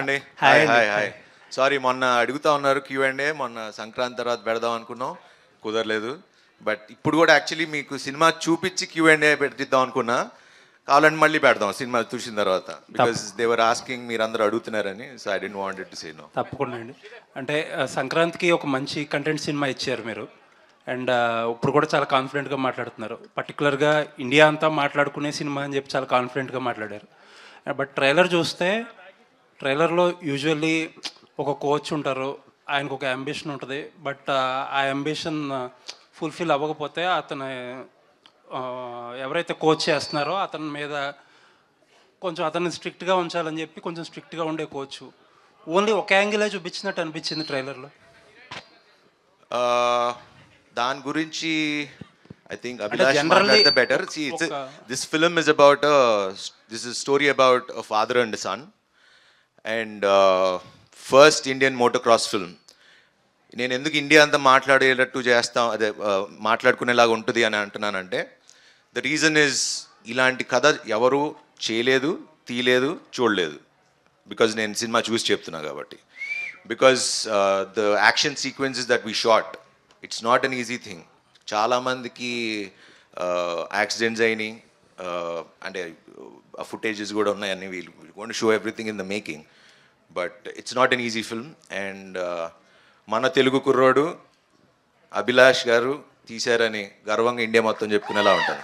అండి. Hi hi hi. Sorry, మొన్న అడుగుతా ఉన్నారు Q&A, మొన్న సంక్రాంతి తర్వాత పెడదాం అనుకున్నాం, కుదరలేదు. బట్ ఇప్పుడు కూడా యాక్చువల్లీ మీకు సినిమా చూపించి Q&A పెట్టిద్దాం అనుకున్నా. కావాలంటే మళ్ళీ పెడదాం సినిమా చూసిన తర్వాత, బికాస్ దేవర్ ఆస్కింగ్, మీరు అందరూ అడుగుతున్నారని. So I don't wanted to say no. తప్పకుండా అండి. అంటే సంక్రాంతికి ఒక మంచి కంటెంట్ సినిమా ఇచ్చారు మీరు. అండ్ ఇప్పుడు కూడా చాలా కాన్ఫిడెంట్గా మాట్లాడుతున్నారు. పర్టికులర్గా ఇండియా అంతా మాట్లాడుకునే సినిమా అని చెప్పి చాలా కాన్ఫిడెంట్గా మాట్లాడారు. బట్ ట్రైలర్ చూస్తే, ట్రైలర్లో యూజువల్లీ ఒక కోచ్ ఉంటారు, ఆయనకు ఒక అంబిషన్ ఉంటుంది. బట్ ఆ అంబిషన్ ఫుల్ఫిల్ అవ్వకపోతే అతను ఎవరైతే కోచ్ చేస్తున్నారో అతని మీద కొంచెం అతన్ని స్ట్రిక్ట్గా ఉంచాలని చెప్పి కొంచెం స్ట్రిక్ట్గా ఉండే కోచ్ ఓన్లీ ఒక యాంగిలే చూపించినట్టు అనిపించింది ట్రైలర్లో. దాని గురించి ఐ థింక్ అభిలాష్ మాట్లాడితే better. This film is about this is story about father and son, and first Indian motocross film. నేను ఎందుకు ఇండియా అంతా మాట్లాడేటట్టు చేస్తాం, అదే మాట్లాడుకునేలాగా ఉంటుంది అని అంటున్నానంటే, ద రీజన్ ఇస్ ఇలాంటి కథ ఎవరు చేయలేదు, తీయలేదు, చూడలేదు. బికాజ్ నేను సినిమా చూసి చెప్తున్నా కాబట్టి. Because the action sequences that we shot, it's not an easy thing. చాలామందికి యాక్సిడెంట్స్ అయినాయి, అంటే ఆ ఫుటేజెస్ కూడా ఉన్నాయి, అన్ని వీళ్ళు gonna show everything in the making. But it's not an easy film. And మన తెలుగు కుర్రోడు అభిలాష్ గారు తీశారని గర్వంగా ఇండియా మొత్తం చెప్పుకునేలా ఉంటుంది.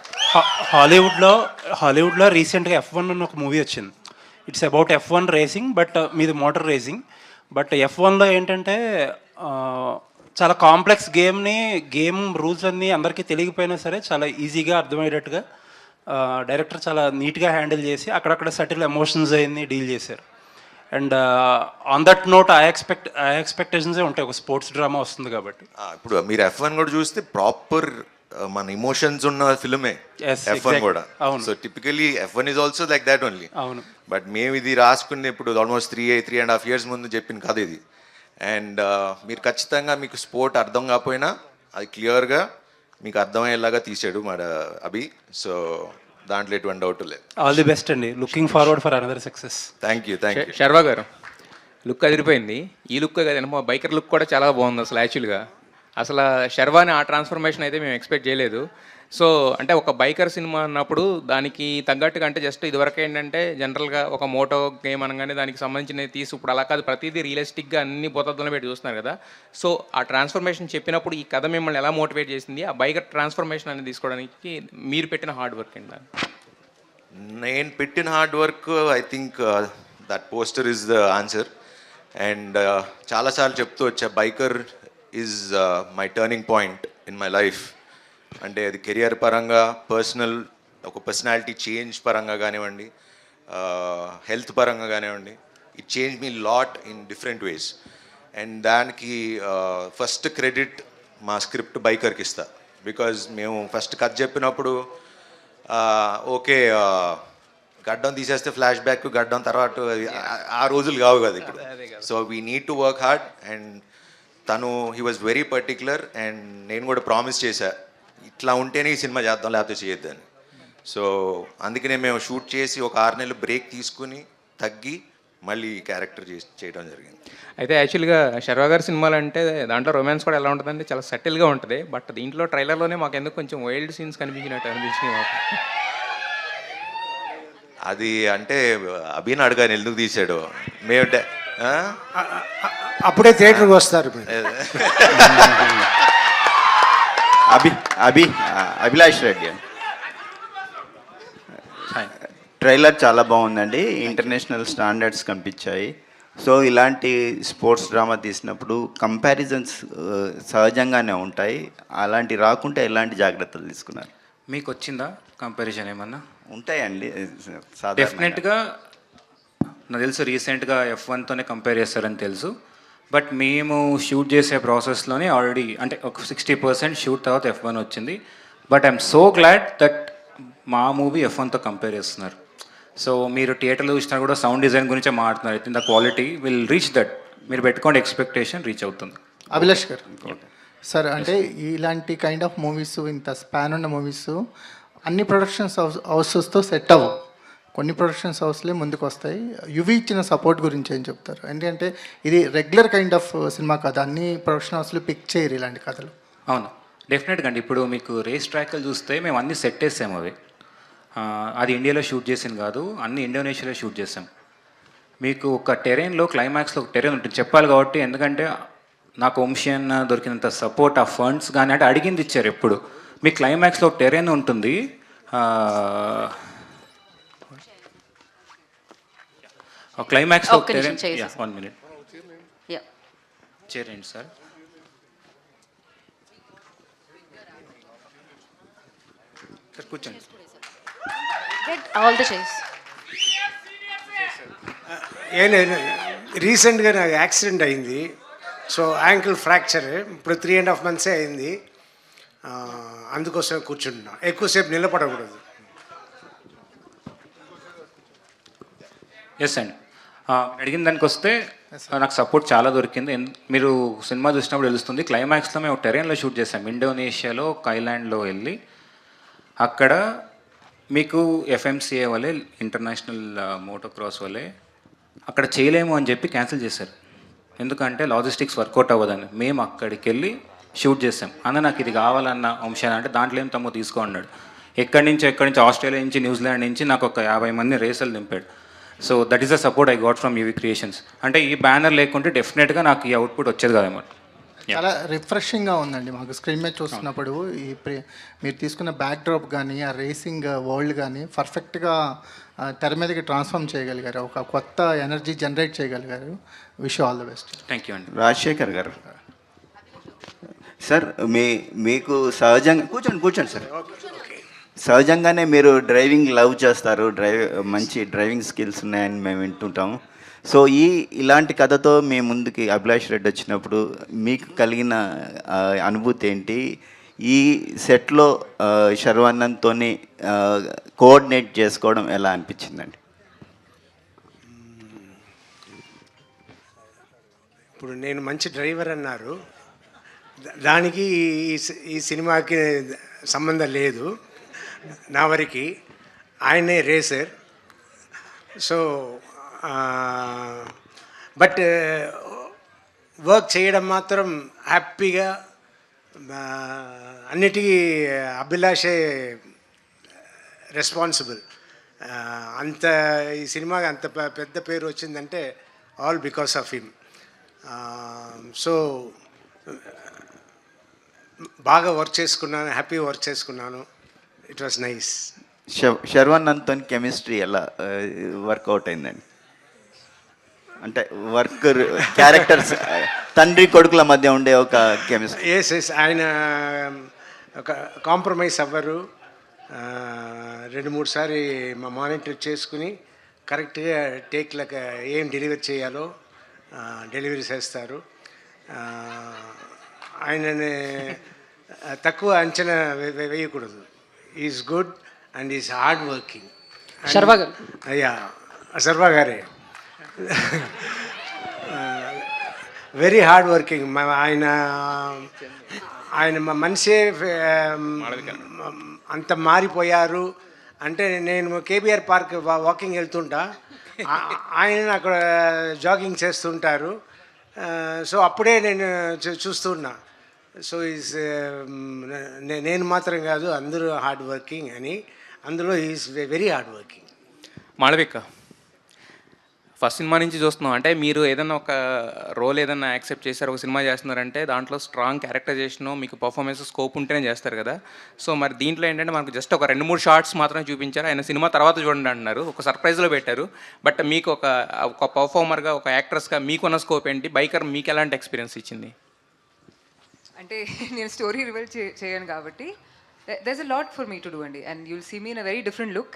హాలీవుడ్లో రీసెంట్గా F1 అని ఒక మూవీ వచ్చింది. It's about F1 racing, but మీది మోటార్ రేసింగ్. బట్ F1లో ఏంటంటే చాలా కాంప్లెక్స్ గేమ్ రూల్స్ అన్నీ అందరికీ తెలియకపోయినా సరే చాలా ఈజీగా అర్థమయ్యేటట్టుగా డైరెక్టర్ చాలా నీట్గా హ్యాండిల్ చేసి అక్కడక్కడ సటిల్ ఎమోషన్స్ అయ్యి డీల్ చేశారు. అండ్ ఆన్ దట్ నోట్ ఆ ఎక్స్పెక్టేషన్సే ఉంటాయి, ఒక స్పోర్ట్స్ డ్రామా వస్తుంది కాబట్టి. ఇప్పుడు మీరు F1 కూడా చూస్తే ప్రాపర్ మన ఇమోషన్స్ ఉన్న ఫిల్మే F1 కూడా. So typically F1 is also like that only. అవును. బట్ మేము ఇది రాసుకుని ఇప్పుడు ఆల్మోస్ట్ 3.5 years ముందు చెప్పిన కథ ఇది. అండ్ మీరు ఖచ్చితంగా మీకు స్పోర్ట్ అర్థం కాకపోయినా అది క్లియర్గా మీకు అర్థమయ్యేలాగా తీసాడు మన అభి. సో దాంట్లో ఎటువంటి డౌట్ లేదు. ఆల్ ది బెస్ట్ అండి. Looking forward for another success. Thank you. Sharwa గారు, లుక్ అదిరిపోయింది. ఈ లుక్ కదండి, మా బైకర్ లుక్ కూడా చాలా బాగుంది అసలు. యాక్చువల్గా అసలు శర్వాని ఆ ట్రాన్స్ఫర్మేషన్ అయితే మేము ఎక్స్పెక్ట్ చేయలేదు. సో అంటే ఒక బైకర్ సినిమా అన్నప్పుడు దానికి తగ్గట్టుగా, అంటే జస్ట్ ఇదివరకు ఏంటంటే జనరల్గా ఒక మోటో గేమ్ అనగానే దానికి సంబంధించినవి తీసి, ఇప్పుడు అలా కాదు, ప్రతిదీ రియలిస్టిక్గా అన్ని బోతద్దులను పెట్టి చూస్తున్నారు కదా. సో ఆ ట్రాన్స్ఫర్మేషన్ చెప్పినప్పుడు ఈ కథ మిమ్మల్ని ఎలా మోటివేట్ చేసింది, ఆ బైకర్ ట్రాన్స్ఫర్మేషన్ అనేది తీసుకోవడానికి మీరు పెట్టిన హార్డ్ వర్క్ ఏంటి? నేను పెట్టిన hard work, I think that poster is the answer. And చాలాసార్లు చెప్తూ వచ్చా, biker is my turning point in my life. అంటే అది కెరియర్ పరంగా, పర్సనల్, ఒక పర్సనాలిటీ చేంజ్ పరంగా కానివ్వండి, హెల్త్ పరంగా కానివ్వండి, it change me lot in different ways. And దానికి ఫస్ట్ క్రెడిట్ మా స్క్రిప్ట్ బైకర్కి ఇస్తా. బికాజ్ మేము ఫస్ట్ కథ చెప్పినప్పుడు ఓకే గడ్డం తీసేస్తే ఫ్లాష్ బ్యాక్, గడ్డం తర్వాత ఆ రోజులు కావు కదా ఇప్పుడు. So we need to work hard. And తను he was very particular. And నేను కూడా ప్రామిస్ చేశా, ఇట్లా ఉంటేనే ఈ సినిమా చేద్దాం, లేకపోతే చేయొద్దని. సో అందుకనే మేము షూట్ చేసి ఒక 6 నెలలు బ్రేక్ తీసుకుని తగ్గి మళ్ళీ క్యారెక్టర్ చేయడం జరిగింది. అయితే యాక్చువల్గా శర్వా గారి సినిమాలు అంటే దాంట్లో రొమాన్స్ కూడా ఎలా ఉంటుందంటే చాలా సెటిల్గా ఉంటుంది. బట్ దీంట్లో ట్రైలర్లోనే మాకు ఎందుకు కొంచెం వైల్డ్ సీన్స్ కనిపించినట్టు అనిపించినాయి మాకు. అది అంటే అభిని అడగాను ఎందుకు తీసాడు. మేము అప్పుడే థియేటర్కి వస్తారు. అభిలాష్ రెడ్డి, ట్రైలర్ చాలా బాగుందండి. ఇంటర్నేషనల్ స్టాండర్డ్స్ కనిపించాయి. సో ఇలాంటి స్పోర్ట్స్ డ్రామా తీసినప్పుడు కంపారిజన్స్ సహజంగానే ఉంటాయి. అలాంటి రాకుంటే ఎలాంటి జాగ్రత్తలు తీసుకున్నారు? మీకు వచ్చిందా కంపారిజన్ ఏమన్నా? ఉంటాయండి డెఫినెట్గా. నాకు తెలుసు రీసెంట్గా F1తోనే కంపేర్ చేస్తారని తెలుసు. బట్ మేము షూట్ చేసే ప్రాసెస్లోనే ఆల్రెడీ అంటే ఒక 60% షూట్ తర్వాత F1 వచ్చింది. But I'm so glad that మా మూవీ F1తో కంపేర్ చేస్తున్నారు. సో మీరు థియేటర్లో చూసినా కూడా సౌండ్ డిజైన్ గురించే మాట్లాడుతున్నారు. అయితే the quality will reach that. మీరు పెట్టుకోండి, ఎక్స్పెక్టేషన్ రీచ్ అవుతుంది. అభిలాష్ గారు సార్, అంటే ఇలాంటి కైండ్ ఆఫ్ మూవీస్, ఇంత స్పాన్ ఉన్న మూవీస్ అన్ని ప్రొడక్షన్స్ హౌసెస్తో సెట్ అవ్వవు. కొన్ని ప్రొడక్షన్స్ హౌస్లే ముందుకు వస్తాయి. యువి ఇచ్చిన సపోర్ట్ గురించి ఏం చెప్తారు? ఎందుకంటే ఇది రెగ్యులర్ కైండ్ ఆఫ్ సినిమా కథ, అన్ని ప్రొడక్షన్ హౌస్లు పిక్ చేయరు ఇలాంటి కథలు. అవును, డెఫినెట్గా అండి. ఇప్పుడు మీకు రేస్ ట్రాక్లు చూస్తే మేము అన్ని సెట్ వేసాము. అవి అది ఇండియాలో షూట్ చేసింది కాదు, అన్ని ఇండోనేషియాలో షూట్ చేసాం. మీకు ఒక టెరెయిన్లో క్లైమాక్స్లో ఒక టెరెయిన్ ఉంటుంది చెప్పాలి కాబట్టి, ఎందుకంటే నాకు వంశీయన్ దొరికినంత సపోర్ట్, ఆ ఫండ్స్ కానీ అంటే అడిగింది ఇచ్చారు. ఎప్పుడు మీ క్లైమాక్స్లో ఒక టెరెయిన్ ఉంటుంది, క్లైమాక్స్లో ఒక్క నిమిషం టెరెయిన్. చేసి. 1 minute Yeah. చేరండి సార్. సార్ కూర్చోండి. Get all the chairs. ఏం లేదు, రీసెంట్గా నాకు యాక్సిడెంట్ అయింది. సో యాంకిల్ ఫ్రాక్చర్ ఇప్పుడు 3.5 months అయింది. అందుకోసం కూర్చుంటున్నా, ఎక్కువసేపు నిలబడకూడదు. ఎస్ అండి, అడిగిన దానికి వస్తే నాకు సపోర్ట్ చాలా దొరికింది. మీరు సినిమా చూసినప్పుడు తెలుస్తుంది. క్లైమాక్స్లో మేము టెరెయిన్లో షూట్ చేసాం, ఇండోనేషియాలో ఒక ఐలాండ్లో వెళ్ళి. అక్కడ మీకు ఎఫ్ఎంసిఏ వల్లే, ఇంటర్నేషనల్ మోటోక్రాస్ వల్లే అక్కడ చేయలేము అని చెప్పి క్యాన్సిల్ చేశారు. ఎందుకంటే లాజిస్టిక్స్ వర్కౌట్ అవ్వదని. మేము అక్కడికి వెళ్ళి షూట్ చేసాం. అన్న నాకు ఇది కావాలన్న అంశాన్ని అంటే దాంట్లో ఏం తమ్ముడు తీసుకో అన్నాడు. ఎక్కడి నుంచి ఆస్ట్రేలియా నుంచి, న్యూజిలాండ్ నుంచి నాకు ఒక 50 మంది రేసులు దింపాడు. So that is the support I got from UV Creations. అంటే ఈ బ్యానర్ లేకుంటే డెఫినెట్గా నాకు ఈ అవుట్పుట్ వచ్చేది కాదేమో. చాలా రిఫ్రెషింగ్గా ఉందండి మాకు స్క్రీన్ మీద చూస్తున్నప్పుడు. మీరు తీసుకున్న బ్యాక్ డ్రాప్ కానీ, ఆ రేసింగ్ వరల్డ్ కానీ పర్ఫెక్ట్గా తెర మీదకి ట్రాన్స్ఫార్మ్ చేయగలిగారు, ఒక కొత్త ఎనర్జీ జనరేట్ చేయగలిగారు. Wish all the best. Thank you అండి. రాజశేఖర్ గారు సార్, మీకు సహజంగా కూర్చోండి సార్. సహజంగానే మీరు డ్రైవింగ్ లవ్ చేస్తారు, మంచి డ్రైవింగ్ స్కిల్స్ ఉన్నాయని మేము వింటుంటాము. సో ఇలాంటి కథతో మీ ముందుకి అభిలాష్ రెడ్డి వచ్చినప్పుడు మీకు కలిగిన అనుభూతి ఏంటి? ఈ సెట్లో శర్వానంద్తో కోఆర్డినేట్ చేసుకోవడం ఎలా అనిపించిందండి? ఇప్పుడు నేను మంచి డ్రైవర్ అన్నారు, దానికి ఈ సినిమాకి సంబంధం లేదు. నా వరకు ఆయనే రేసర్. సో బట్ వర్క్ చేయడం మాత్రం హ్యాపీగా, అన్నిటికీ అభిలాషే రెస్పాన్సిబుల్. అంత ఈ సినిమాకి అంత పెద్ద పేరు వచ్చిందంటే all because of him. So బాగా వర్క్ చేసుకున్నాను, హ్యాపీ వర్క్ చేసుకున్నాను. It was nice. శర్వానంద్తో కెమిస్ట్రీ ఎలా వర్కౌట్ అయిందండి? అంటే వర్క్ క్యారెక్టర్స్ తండ్రి కొడుకుల మధ్య ఉండే ఒక కెమిస్ట్రీ. ఎస్ ఆయన ఒక కాంప్రమైజ్ అవ్వరు. 2-3 సారి మా మానిటర్ చేసుకుని కరెక్ట్గా టేక్లకు ఏం డెలివరీ చేయాలో డెలివరీ చేస్తారు. ఆయనని తక్కువ అంచనా వేయకూడదు. Is good and is hard working. Sharwa గారు. అయ్యా, శర్వా గారే వెరీ హార్డ్ వర్కింగ్. ఆయన మనిషే అంత మారిపోయారు. అంటే నేను కేబీఆర్ పార్క్ వాకింగ్ వెళ్తుంటా, ఆయన అక్కడ జాగింగ్ చేస్తుంటారు. సో అప్పుడే నేను చూస్తున్నా. సో నేను మాత్రం కాదు, అందరూ హార్డ్ వర్కింగ్ అని. అందులో is very hard working. Malavika, first cinema నుంచి చూస్తున్నాం అంటే మీరు ఏదైనా ఒక రోల్ ఏదైనా యాక్సెప్ట్ చేశారు, ఒక సినిమా చేస్తున్నారంటే దాంట్లో స్ట్రాంగ్ క్యారెక్టరైజేషన్, మీకు పర్ఫార్మెన్స్ స్కోప్ ఉంటేనే చేస్తారు కదా. సో మరి దీంట్లో ఏంటంటే మనకు జస్ట్ ఒక 2-3 షార్ట్స్ మాత్రమే చూపించారు. ఆయన సినిమా తర్వాత చూడండి అంటున్నారు, ఒక సర్ప్రైజ్లో పెట్టారు. బట్ మీకు ఒక పర్ఫార్మర్గా, ఒక యాక్ట్రెస్గా మీకున్న స్కోప్ ఏంటి? బైకర్ మీకు ఎలాంటి ఎక్స్పీరియన్స్ ఇచ్చింది? అంటే నేను స్టోరీ రివీల్ చేయను కాబట్టి there is a lot for me to do అండి. And you'll see me in a very different look.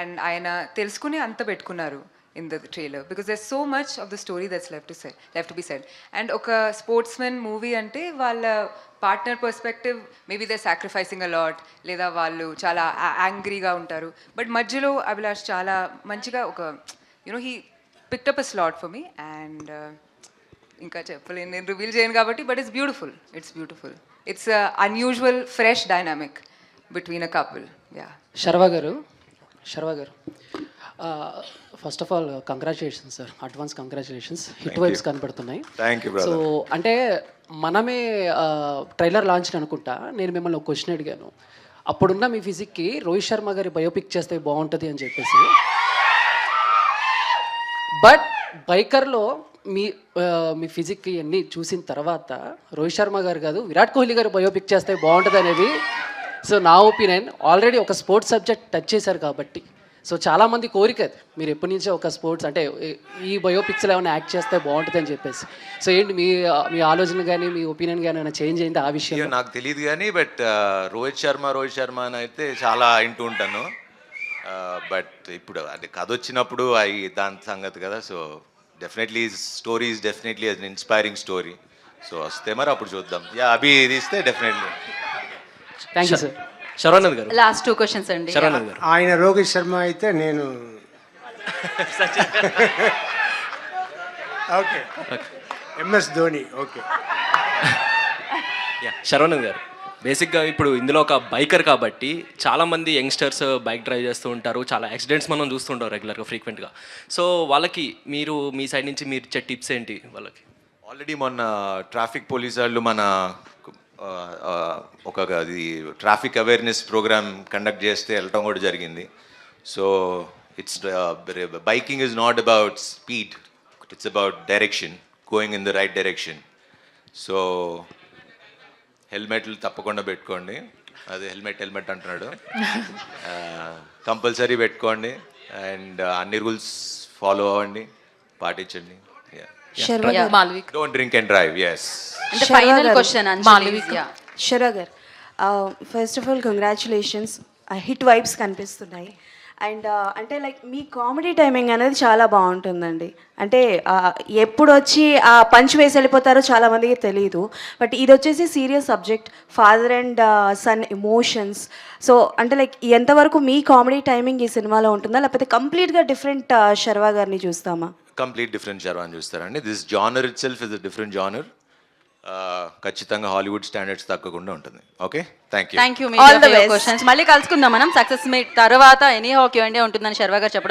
And ఆయన తెలుసుకుని అంత పెట్టుకున్నారు in the trailer because there's so much of the story that's left to be said. And oka sportsman movie ante valla partner perspective, maybe they're sacrificing a lot, leda vallu chala angry ga untaru, but madhyalo Abhilash chala manchiga oka, you know, he picked up a slot for me. And inka cheppalenu nenu reveal cheyanu kabatti, but it's beautiful. It's a unusual fresh dynamic between a couple. Yeah. Sharwa గారు first of all congratulations sir, advance congratulations. Hit vibes కనపడుతున్నాయి. Thank you so brother. అంటే మనమే trailer launch అనుకుంటా, నేను మిమ్మల్ని ఒక question అడిగాను. అప్పుడున్న మీ ఫిజిక్కి రోహిత్ శర్మ గారి బయోపిక్ చేస్తే బాగుంటుంది అని చెప్పేసి. బట్ బైకర్లో మీ ఫిజిక్కి అన్నీ చూసిన తర్వాత రోహిత్ శర్మ గారు కాదు, విరాట్ కోహ్లీ గారు బయోపిక్ చేస్తే బాగుంటుంది అనేది సో నా ఒపీనియన్. ఆల్రెడీ ఒక స్పోర్ట్స్ సబ్జెక్ట్ టచ్ చేశారు కాబట్టి, సో చాలామంది కోరిక అది, మీరు ఎప్పటి నుంచో ఒక స్పోర్ట్స్ అంటే ఈ బయోపిక్స్లో ఏమైనా యాక్ట్ చేస్తే బాగుంటుంది అని చెప్పేసి. సో ఏంటి మీ ఆలోచన కానీ మీ ఒపీనియన్ కానీ ఏమైనా చేంజ్ అయింది ఆ విషయం? అయ్యో, నాకు తెలియదు కానీ బట్ రోహిత్ శర్మ అని అయితే చాలా వింటూ ఉంటాను. బట్ ఇప్పుడు అది కథ వచ్చినప్పుడు దాని సంగతి కదా. So definitely story is definitely an inspiring story. So వస్తే మరి అప్పుడు చూద్దాం. అభి తీస్తే definitely. Thank you sir. Sharwanand గారు, లాస్ట్ 2 questions అండి. శర్వానంద్ గారు. ఆయన రోహిత్ శర్మ అయితే నేను okay, MS Dhoni. Okay, Sharwanand గారు, బేసిక్గా ఇప్పుడు ఇందులో ఒక బైకర్ కాబట్టి చాలామంది యంగ్స్టర్స్ బైక్ డ్రైవ్ చేస్తూ ఉంటారు, చాలా యాక్సిడెంట్స్ మనం చూస్తుంటాం రెగ్యులర్గా ఫ్రీక్వెంట్గా. సో వాళ్ళకి మీరు మీ సైడ్ నుంచి మీరు ఇచ్చే టిప్స్ ఏంటి వాళ్ళకి? ఆల్రెడీ మొన్న ట్రాఫిక్ పోలీస్ వాళ్ళు మన ఒక అది ట్రాఫిక్ అవేర్నెస్ ప్రోగ్రామ్ కండక్ట్ చేస్తే వెళ్ళటం కూడా జరిగింది. So it's biking is not about speed, it's about direction, going in the right direction. So హెల్మెట్లు తప్పకుండా పెట్టుకోండి. అది హెల్మెట్ అంటున్నాడు, కంపల్సరీ పెట్టుకోండి. అండ్ అన్ని రూల్స్ ఫాలో అవ్వండి, పాటించండి. Malvik. Don't drink and drive. Yes. అంటే ఫైనల్ క్వశ్చన్ మాల్విక్. శర్వా గారు, first of all congratulations, hit vibes కనిపిస్తున్నాయి. అండ్ అంటే లైక్ మీ కామెడీ టైమింగ్ అనేది చాలా బాగుంటుందండి. అంటే ఎప్పుడు వచ్చి ఆ పంచ్ వేసి వెళ్ళిపోతారో చాలామందికి తెలియదు. బట్ ఇది వచ్చేసి serious subject, father and son emotions. So అంటే లైక్ ఎంతవరకు మీ కామెడీ టైమింగ్ ఈ సినిమాలో ఉంటుందా, లేకపోతే కంప్లీట్గా డిఫరెంట్ శర్వా గారిని చూస్తామా? కంప్లీట్ డిఫరెంట్ శర్వాని చూస్తారండి. This genre it self is a different genre. ఖచ్చితంగా హాలీవుడ్ స్టాండర్డ్స్ తగ్గకుండా ఉంటుంది. Okay, thank you. All the best. మళ్ళీ కలుసుకుందాం మనం సక్సెస్ మీట్ తర్వాత. ఎనీ హాకీ ఇండియా ఉంటుందని శర్వా గారు చెప్పడం